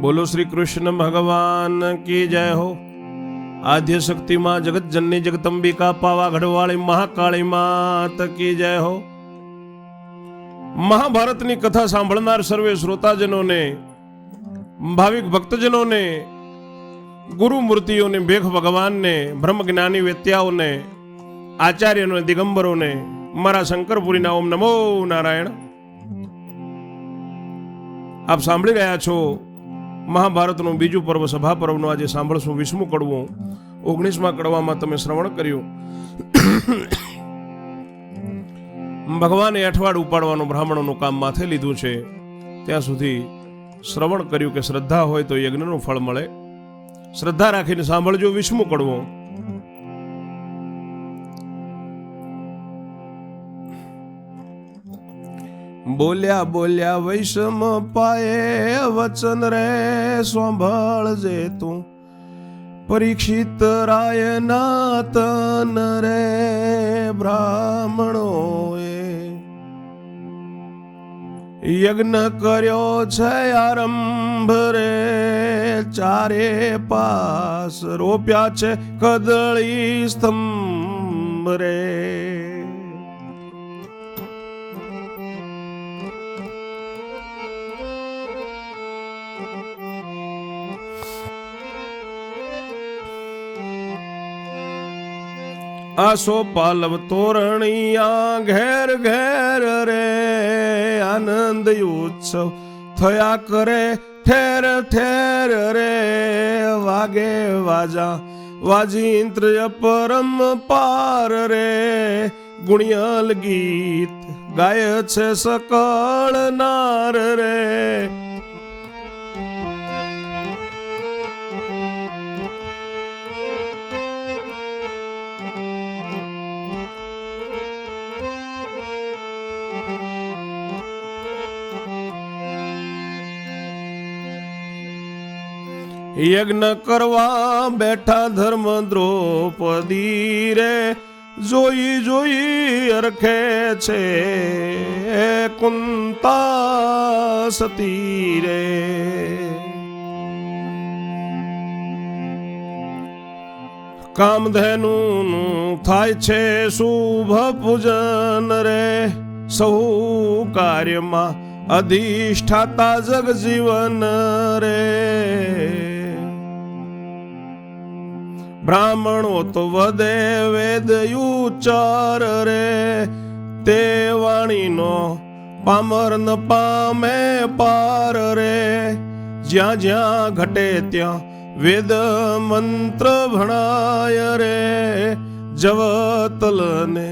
બોલો શ્રી કૃષ્ણ ભગવાન કી જય હો। આદ્ય શક્તિ માં જગત જનની જગતંબિકા પાવાગઢવાળી મહાકાળી માત કી જય હો। મહાભારતની કથા સાંભળનાર સર્વે શ્રોતાજનોને, ભાવિક ભક્તજનોને, ગુરુ મૂર્તિઓને, ભેખ ભગવાનને, બ્રહ્મ જ્ઞાની વેત્યાઓને, આચાર્યોને, દિગંબરોને મારા શંકરપુરીના ઓમ નમો નારાયણ। આપ સાંભળી રહ્યા છો મહાભારતનું બીજું પર્વ સભા પર્વનું આજે સાંભળશું 20મું કડવું। 19મા કડવામાં તમે શ્રવણ કર્યું ભગવાને અઠવાડ ઉપાડવાનું બ્રાહ્મણોનું કામ માથે લીધું છે। ત્યાં સુધી શ્રવણ કર્યું કે શ્રદ્ધા હોય તો યજ્ઞનું ફળ મળે। શ્રદ્ધા રાખીને સાંભળજો 20મું કડવું। બોલ્યા બોલ્યા વૈષમ પાયે વચન રે સાંભળજે તું, પરીક્ષિત રાય નાતન રે બ્રાહ્મણોએ યજ્ઞ કર્યો છે આરંભ રે, ચારે પાસ રોપ્યા છે કદળી સ્તંભ રે। આસો પાલવ તોરણિયા ઘેર ઘેર રે, આનંદ ઉત્સવ થયા કરે ઠેર ઠેર રે, વાગે વાજા વાજીંત્ર પરમ પાર રે, ગુણિયલ ગીત ગાય છે સકળ નાર રે। યજ્ઞ કરવા બેઠા ધર્મ દ્રૌપદી રે, જોઈ જોઈ અરખે છે કુંતા સતી રે। કામધેનું થાય છે શુભ પૂજન રે, સૌ કાર્યમાં અધિષ્ઠાતા જગજીવન રે। બ્રાહ્મણો તો વદે વેદ ઉચ્ચાર રે, તે વાણીનો પામર ન પામે પાર રે, જ્યાં જ્યાં ઘટે ત્યાં વેદ મંત્ર ભણાય રે, જવતલને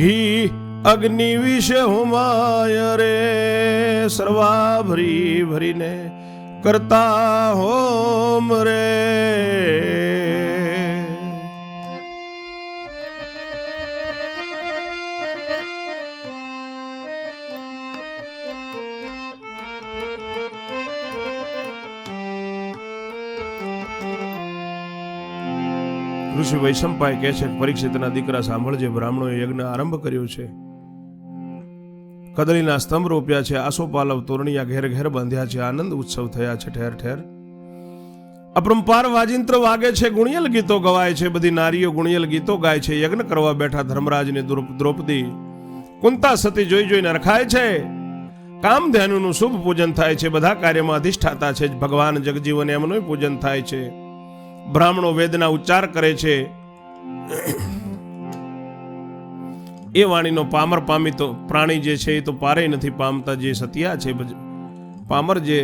ઘી અગ્નિ વિશે હોમાય રે, સર્વા ભરી ભરીને કરતા હોમ રે। ઋષિ વૈશંપાય કહે છે, પરીક્ષિતના દીકરા સાંભળજે, બ્રાહ્મણોએ યજ્ઞ આરંભ કર્યો છે, કદળીના સ્તંભ રોપ્યા છે, આસોપાલવ તોરણિયા ઘેર ઘેર બાંધ્યા છે, આનંદ ઉત્સવ થયા છે ઠેર ઠેર, અપરંપાર વાજિંત્ર વાગે છે, ગુણિયલ ગીતો ગવાય છે, બધી નારીઓ ગુણિયલ ગીતો ગાય છે। યજ્ઞ કરવા બેઠા ધર્મરાજની દ્રૌપદી કુંતા સતી જોઈ જોઈને રખાય છે, કામધેનુનું શુભ પૂજન થાય છે, બધા કાર્યમાં અધિષ્ઠાતા છે ભગવાન જગજીવન એમનું પૂજન થાય છે। બ્રાહ્મણો વેદના ઉચ્ચાર કરે છે, એ વાણીનો પામર પામી તો પ્રાણી જે છે એ તો પારે નથી પામતા, જે સતિયા છે પામર જે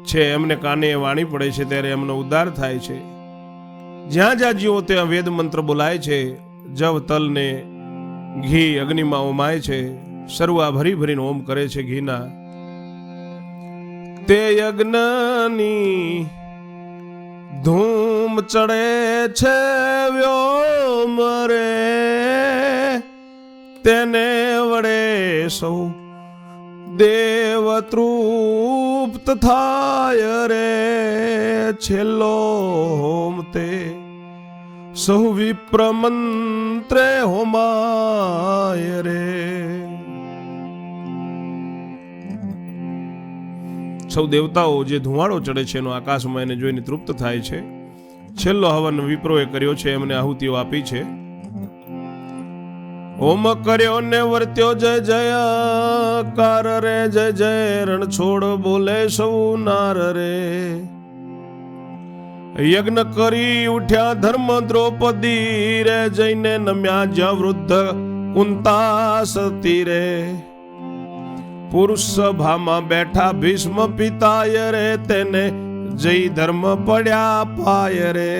છે એમને કાને એ વાણી પડે છે ત્યારે એમનો ઉદ્ધાર થાય છે। જ્યાં જ્યાં જીવો ત્યાં વેદ મંત્ર બોલાય છે, જવ તલ ને ઘી અગ્નિમાં ઓમાય છે, સરુઆ ભરી ભરીને ઓમ કરે છે ઘીના, તે યજ્ઞની ધૂમ ચડે છે વ્યોમ રે, તેને વડે સૌ દેવ તૃપ્ત થાય રે, છેલ્લો હોમ તે સૌ વિપ્ર મંત્રે હોમાય રે। સૌ દેવતાઓ જે ધુમાડો ચડે છે એનો આકાશમાં એને જોઈને તૃપ્ત થાય છે. છેલ્લો હવન વિપ્રોએ કર્યો છે, એમને આહુતિઓ આપી છે. હોમ કર્યો ને વર્ત્યો જય જયકાર રે, જય જય રણછોડ બોલે સૌ નાર રે. યજ્ઞ કરી ઉઠ્યા ધર્મ દ્રૌપદી રે, જઈને નમ્યા જ્યાં વૃદ્ધ કુંતા સતી રે. પુરુષ સભામાં બેઠા ભીષ્મ પિતાય રે, તેને જય ધર્મ પડ્યા પાય રે.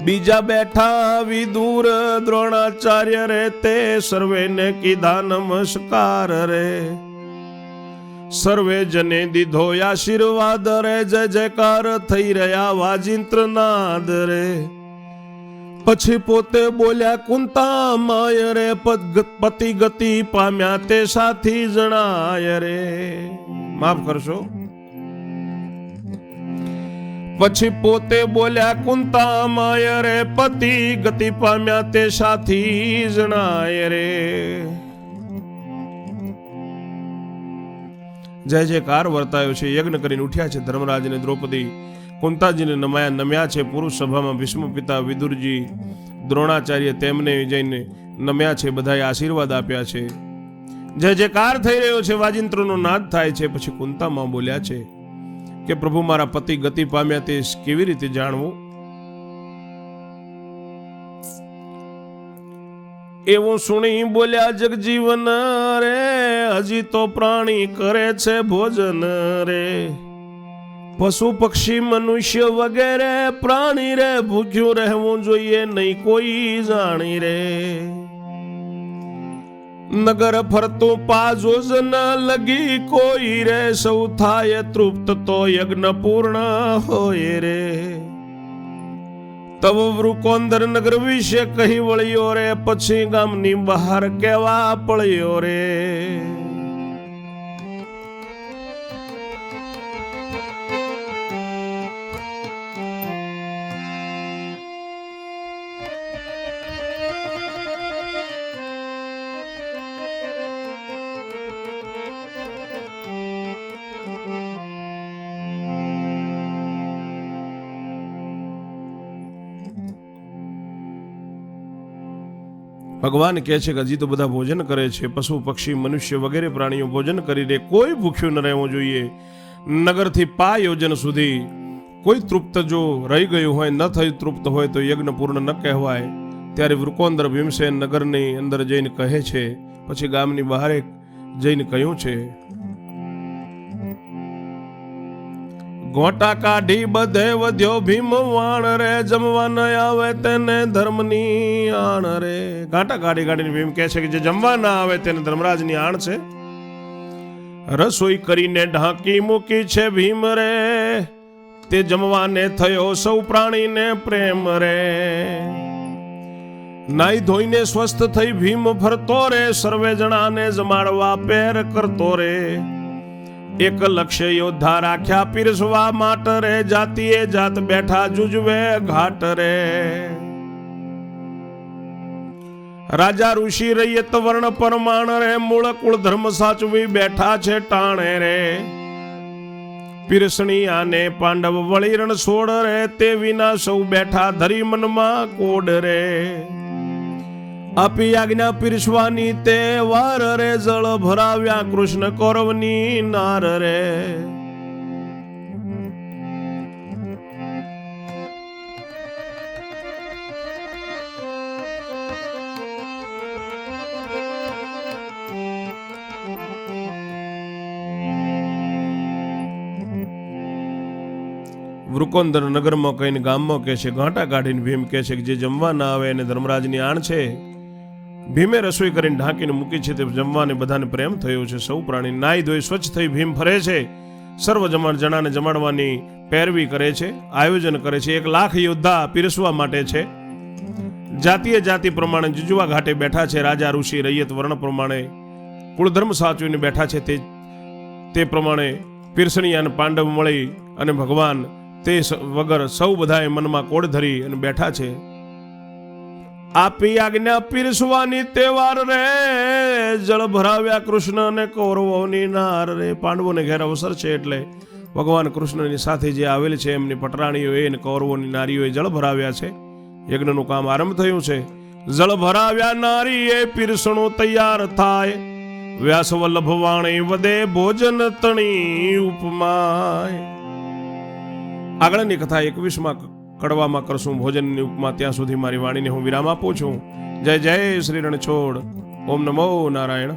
બીજા બેઠા વિદુર દ્રોણાચાર્ય રે, તે સર્વેને કીધા નમસ્કાર રે. સર્વે જને દીધો આશીર્વાદ રે, જય જયકાર થઈ રહ્યા વાજિંત્ર નાદ રે. પછી પોતે બોલ્યા કુંતા માય રે, પતિ ગતિ પામ્યા તે સાથી જણાય રે. માફ કરશો. પછી પોતે બોલ્યા કુંતા માય રે, પતિ ગતિ પામ્યા તે સાથી જણાય રે. જય જયકાર વર્તાયો છે. યજ્ઞ કરીને ઉઠ્યા છે ધર્મરાજ અને દ્રૌપદી, કુંતાજીને નમ્યા છે. પુરુષ સભામાં ભીષ્મ પિતા વિદુરજી દ્રોણાચાર્ય તેમને જઈને નમ્યા છે. બધાએ આશીર્વાદ આપ્યા છે. જય જયકાર થઈ રહ્યો છે, વાજિંત્રનો નાદ થાય છે. પછી કુંતામાં બોલ્યા છે કે પ્રભુ મારા પતિ ગતિ પામ્યા તે કેવી રીતે જાણવું? એવું સુણી બોલ્યા જગજીવન રે, હજી તો પ્રાણી કરે છે ભોજન રે. પશુ પક્ષી મનુષ્ય વગેરે પ્રાણી રે, ભૂખ્યું રહેવું જોઈએ નહીં કોઈ જાણી રે. નગર ફરતું પાજોજ ન લગી કોઈ રે, સૌ થાય તૃપ્ત તો યજ્ઞ પૂર્ણ હોય રે. તવ વૃકોંદર નગર વિશે કહી વળ્યો રે, પછી ગામની બહાર કેવા પડ્યો રે. ભગવાન કહે છે કે હજી તો બધા ભોજન કરે છે, પશુ પક્ષી મનુષ્ય વગેરે પ્રાણીઓ ભોજન કરી દે, કોઈ ભૂખ્યું ન રહેવું જોઈએ. નગરથી પા યોજન સુધી કોઈ તૃપ્ત જો રહી ગયું હોય, ન થયું તૃપ્ત હોય તો યજ્ઞ પૂર્ણ ન કહેવાય. ત્યારે વૃકોંદર ભીમસેન નગરની અંદર જઈને કહે છે. પછી ગામની બહાર જઈને કહ્યું છે, ગોટા કાઢી બધે વધ્યો ભીમ વાણ રે, જમવા ન આવે તેને ધર્મની આણ રે. ઘાટા કાઢી કાઢીને ભીમ કહે છે કે જે જમવા ના આવે તેને ધર્મરાજની આણ છે. રસોઈ કરીને ઢાંકી મૂકી છે ભીમ રે, તે જમવાને થયો સૌ પ્રાણીને પ્રેમ રે. નાઈ ધોઈને સ્વસ્થ થઈ ભીમ ફરતો રે, સર્વે જણાને જમાડવા પેર કરતો રે. એક લક્ષ્ય યોદ્ધા રાખ્યા પીરસવા માટ રે, જાતિએ જાત બેઠા જુજવે ઘાટ રે. રાજા ઋષિ રૈયત વર્ણ પરમાણ રે, મૂળ કુળ ધર્મ સાચવી બેઠા છે ટાણે રે. પીરસણી આને પાંડવ વળી રણ છોડ રે, તે વિના સૌ બેઠા ધરી મનમાં કોડ રે. આપી આજ્ઞા પીરસવાની તે વાર રે, જળ ભરાવ્યા કૃષ્ણ કૌરવની નાર રે. વૃકોંદર નગરમાં કહીને ગામમાં કહે છે, ઘાંટા કાઢીને ભીમ કહે છે કે જે જમવા ના આવે એને ધર્મરાજની આણ છે. ભીમે રસોઈ કરીને ઢાંકીને મૂકી છે, તે જમવાને બધાને પ્રેમ થયો છે. સૌ પ્રાણી નાઈ ધોઈ સ્વચ્છ થઈ ભીમ ફરે છે. સર્વ જણાને જમાડવાની પેરવી કરે છે, આયોજન કરે છે. 1,00,000 યોદ્ધા પીરસવા માટે છે. જાતિએ જાતિ પ્રમાણે જુજવા ઘાટે બેઠા છે. રાજા ઋષિ રૈયત વર્ણ પ્રમાણે કુળધર્મ સાચવીને બેઠા છે. તે પ્રમાણે પીરસણી અને પાંડવ મળી અને ભગવાન તે વગર સૌ બધાએ મનમાં કોડ ધરી અને બેઠા છે. આપી આજ્ઞા પીરસવાની તહેવાર રે, જળ ભરાવ્યા કૃષ્ણ અને કૌરવોની નાર રે. પાંડવોને ઘેર અવસર છે એટલે ભગવાન કૃષ્ણની સાથે જે આવેલ છે એમની પટરાણીઓએ અને કૌરવોની નારીઓએ જળ ભરાવ્યા છે. યજ્ઞનું કામ આરંભ થયું છે. જળ ભરાવ્યા નારીએ પીરસણું તૈયાર થાય, વ્યાસ વલ્લભ વાણી વધે ભોજન તણી ઉપમાય. આગળની કથા 21માં કડવામાં કરશું ભોજનની ઉપમા. ત્યાં સુધી મારી વાણીને હું વિરામ આપું છું. જય જય શ્રી રણછોડ. ઓમ નમો નારાયણ.